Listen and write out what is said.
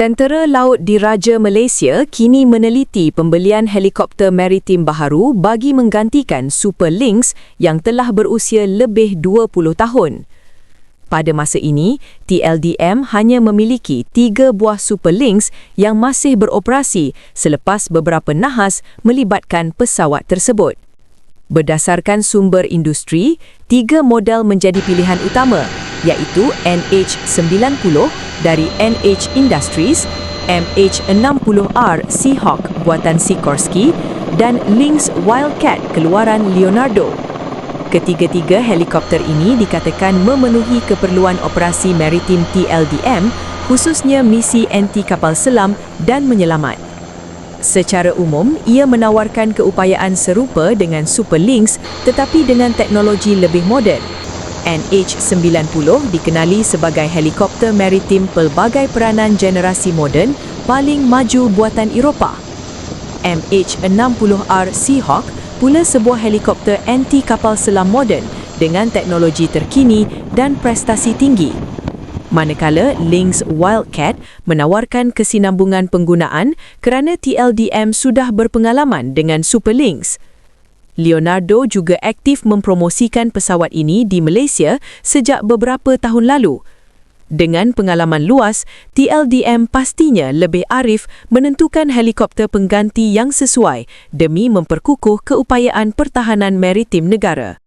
Tentera Laut Diraja Malaysia kini meneliti pembelian helikopter maritim baharu bagi menggantikan Super Lynx yang telah berusia lebih 20 tahun. Pada masa ini, TLDM hanya memiliki 3 buah Super Lynx yang masih beroperasi selepas beberapa nahas melibatkan pesawat tersebut. Berdasarkan sumber industri, 3 model menjadi pilihan utama, iaitu NH90 dari NH Industries, MH60R Seahawk buatan Sikorsky dan Lynx Wildcat keluaran Leonardo. Ketiga-tiga helikopter ini dikatakan memenuhi keperluan operasi maritim TLDM, khususnya misi anti kapal selam dan menyelamat. Secara umum, ia menawarkan keupayaan serupa dengan Super Lynx tetapi dengan teknologi lebih moden. NH90 dikenali sebagai helikopter maritim pelbagai peranan generasi moden paling maju buatan Eropah. MH60R Seahawk pula sebuah helikopter anti kapal selam moden dengan teknologi terkini dan prestasi tinggi. Manakala Lynx Wildcat menawarkan kesinambungan penggunaan kerana TLDM sudah berpengalaman dengan Super Lynx. Leonardo juga aktif mempromosikan pesawat ini di Malaysia sejak beberapa tahun lalu. Dengan pengalaman luas, TLDM pastinya lebih arif menentukan helikopter pengganti yang sesuai demi memperkukuh keupayaan pertahanan maritim negara.